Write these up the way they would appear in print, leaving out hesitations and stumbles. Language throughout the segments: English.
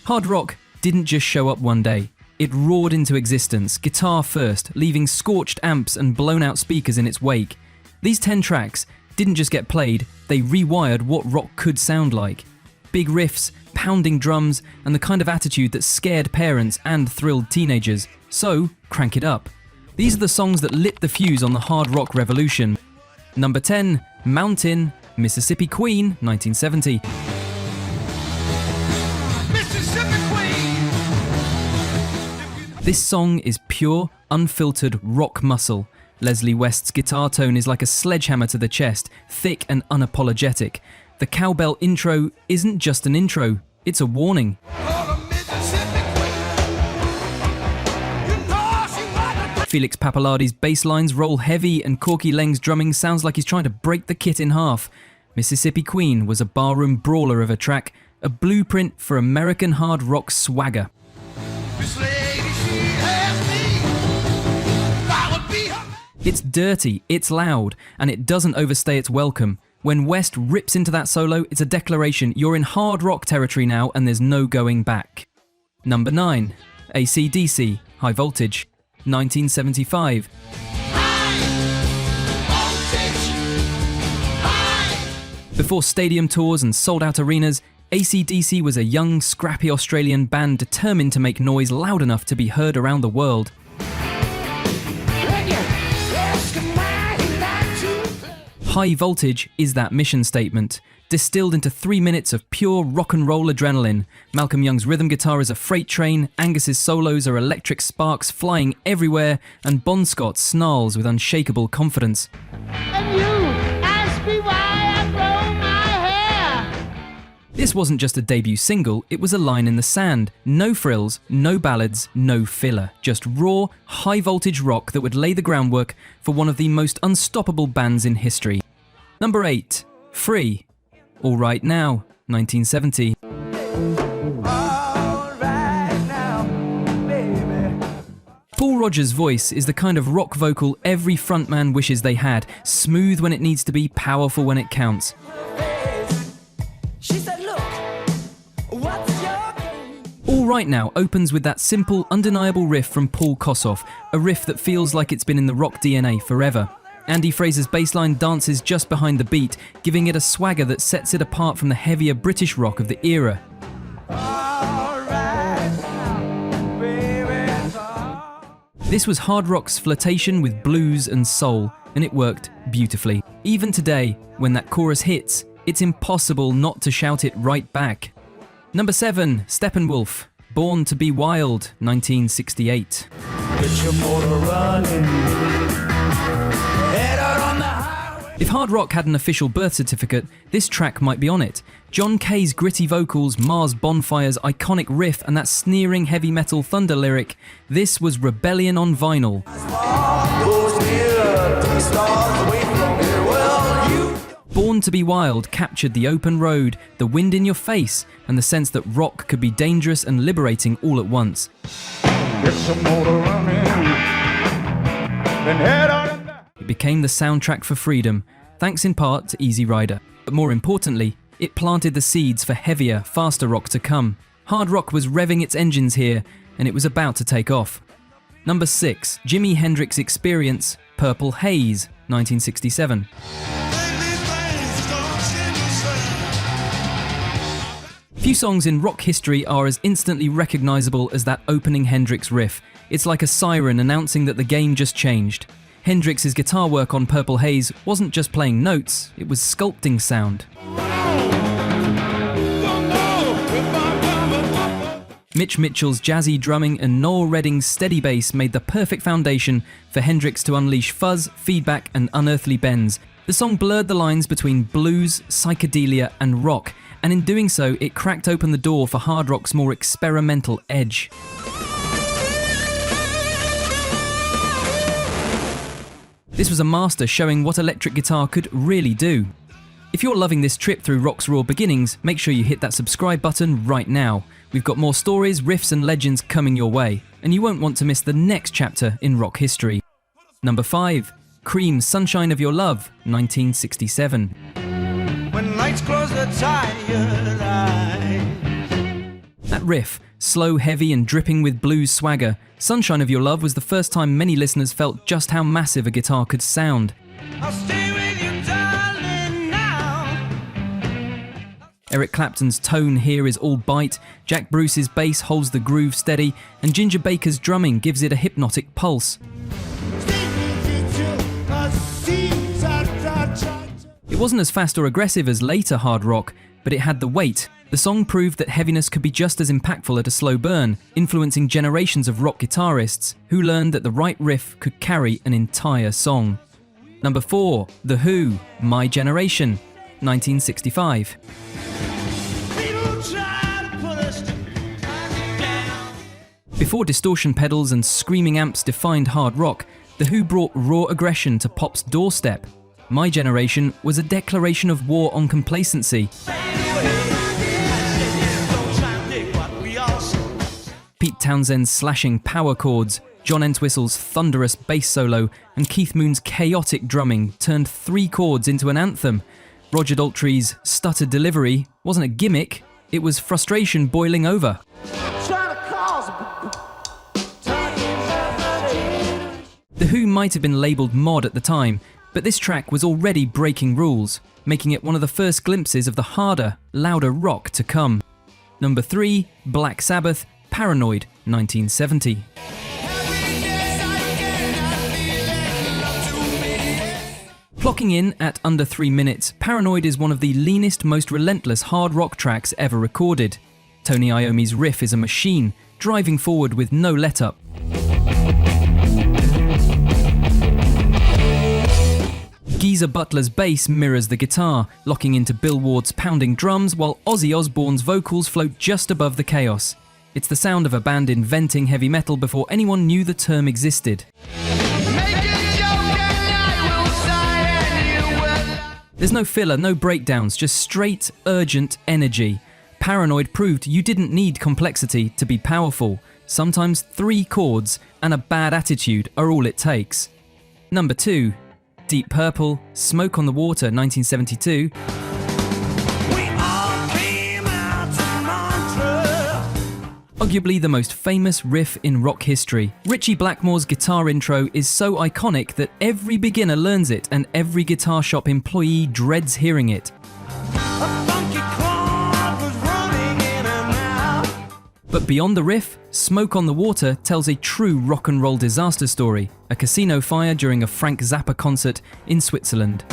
Hard rock didn't just show up one day. It roared into existence, guitar first, leaving scorched amps and blown-out speakers in its wake. These 10 tracks didn't just get played, they rewired what rock could sound like. Big riffs, pounding drums, and the kind of attitude that scared parents and thrilled teenagers. So, crank it up. These are the songs that lit the fuse on the hard rock revolution. Number 10, Mountain, Mississippi Queen, 1970. This song is pure, unfiltered rock muscle. Leslie West's guitar tone is like a sledgehammer to the chest, thick and unapologetic. The cowbell intro isn't just an intro, it's a warning. Felix Pappalardi's bass lines roll heavy and Corky Leng's drumming sounds like he's trying to break the kit in half. Mississippi Queen was a barroom brawler of a track, a blueprint for American hard rock swagger. It's dirty, it's loud, and it doesn't overstay its welcome. When West rips into that solo, it's a declaration you're in hard rock territory now and there's no going back. Number 9, ACDC, High Voltage, 1975. Before stadium tours and sold-out arenas, ACDC was a young, scrappy Australian band determined to make noise loud enough to be heard around the world. High Voltage is that mission statement, distilled into 3 minutes of pure rock and roll adrenaline. Malcolm Young's rhythm guitar is a freight train, Angus's solos are electric sparks flying everywhere, and Bon Scott snarls with unshakable confidence. And you ask me why I grow my hair. This wasn't just a debut single, it was a line in the sand. No frills, no ballads, no filler. Just raw, high-voltage rock that would lay the groundwork for one of the most unstoppable bands in history. Number 8, Free, Allright Now, 1970. Paul Rodgers' voice is the kind of rock vocal every frontman wishes they had. Smooth when it needs to be, powerful when it counts. Allright Now opens with that simple, undeniable riff from Paul Kossoff, a riff that feels like it's been in the rock DNA forever. Andy Fraser's bassline dances just behind the beat, giving it a swagger that sets it apart from the heavier British rock of the era. This was hard rock's flirtation with blues and soul, and it worked beautifully. Even today, when that chorus hits, it's impossible not to shout it right back. Number 7, Steppenwolf, Born to Be Wild, 1968. If hard rock had an official birth certificate, this track might be on it. John Kay's gritty vocals, Mars Bonfire's iconic riff, and that sneering heavy metal thunder lyric, this was rebellion on vinyl. Born to Be Wild captured the open road, the wind in your face, and the sense that rock could be dangerous and liberating all at once. It became the soundtrack for freedom, thanks in part to Easy Rider. But more importantly, it planted the seeds for heavier, faster rock to come. Hard rock was revving its engines here, and it was about to take off. Number 6, Jimi Hendrix Experience, Purple Haze, 1967. Few songs in rock history are as instantly recognizable as that opening Hendrix riff. It's like a siren announcing that the game just changed. Hendrix's guitar work on Purple Haze wasn't just playing notes, it was sculpting sound. Mitch Mitchell's jazzy drumming and Noel Redding's steady bass made the perfect foundation for Hendrix to unleash fuzz, feedback, and unearthly bends. The song blurred the lines between blues, psychedelia, and rock, and in doing so, it cracked open the door for hard rock's more experimental edge. This was a master showing what electric guitar could really do. If you're loving this trip through rock's raw beginnings, make sure you hit that subscribe button right now. We've got more stories, riffs and legends coming your way, and you won't want to miss the next chapter in rock history. Number 5, Cream's Sunshine of Your Love, 1967. When lights close the tired eyes. That riff, slow, heavy and dripping with blues swagger, Sunshine of Your Love was the first time many listeners felt just how massive a guitar could sound. I'll stay with you, darling, now. Eric Clapton's tone here is all bite, Jack Bruce's bass holds the groove steady, and Ginger Baker's drumming gives it a hypnotic pulse. It wasn't as fast or aggressive as later hard rock, but it had the weight. The song proved that heaviness could be just as impactful at a slow burn, influencing generations of rock guitarists who learned that the right riff could carry an entire song. Number 4, The Who, My Generation, 1965. Before distortion pedals and screaming amps defined hard rock, The Who brought raw aggression to pop's doorstep. My Generation was a declaration of war on complacency. Pete Townshend's slashing power chords, John Entwistle's thunderous bass solo, and Keith Moon's chaotic drumming turned 3 chords into an anthem. Roger Daltrey's stuttered delivery wasn't a gimmick, it was frustration boiling over. The Who might have been labelled mod at the time, but this track was already breaking rules, making it one of the first glimpses of the harder, louder rock to come. Number 3, Black Sabbath, Paranoid, 1970. Clocking in at under 3 minutes, Paranoid is one of the leanest, most relentless hard rock tracks ever recorded. Tony Iommi's riff is a machine, driving forward with no let-up. Geezer Butler's bass mirrors the guitar, locking into Bill Ward's pounding drums while Ozzy Osbourne's vocals float just above the chaos. It's the sound of a band inventing heavy metal before anyone knew the term existed. There's no filler, no breakdowns, just straight, urgent energy. Paranoid proved you didn't need complexity to be powerful. Sometimes 3 chords and a bad attitude are all it takes. Number 2, Deep Purple, Smoke on the Water, 1972. Arguably the most famous riff in rock history. Ritchie Blackmore's guitar intro is so iconic that every beginner learns it and every guitar shop employee dreads hearing it. But beyond the riff, Smoke on the Water tells a true rock and roll disaster story, a casino fire during a Frank Zappa concert in Switzerland.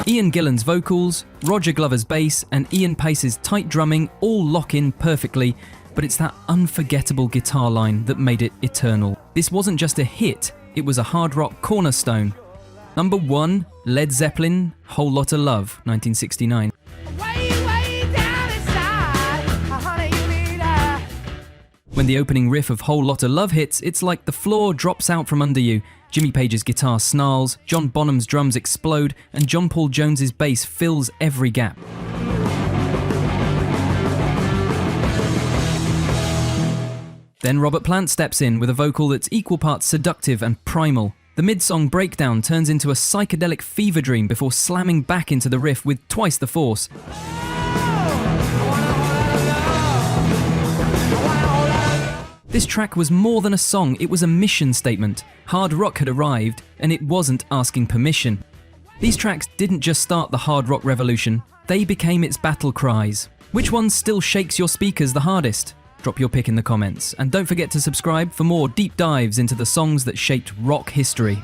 Ian Gillan's vocals, Roger Glover's bass, and Ian Pace's tight drumming all lock in perfectly, but it's that unforgettable guitar line that made it eternal. This wasn't just a hit, it was a hard rock cornerstone. Number 1, Led Zeppelin, Whole Lotta Love, 1969. When the opening riff of Whole Lotta Love hits, it's like the floor drops out from under you. Jimmy Page's guitar snarls, John Bonham's drums explode, and John Paul Jones's bass fills every gap. Then Robert Plant steps in with a vocal that's equal parts seductive and primal. The mid-song breakdown turns into a psychedelic fever dream before slamming back into the riff with twice the force. This track was more than a song, it was a mission statement. Hard rock had arrived, and it wasn't asking permission. These tracks didn't just start the hard rock revolution, they became its battle cries. Which one still shakes your speakers the hardest? Drop your pick in the comments, and don't forget to subscribe for more deep dives into the songs that shaped rock history.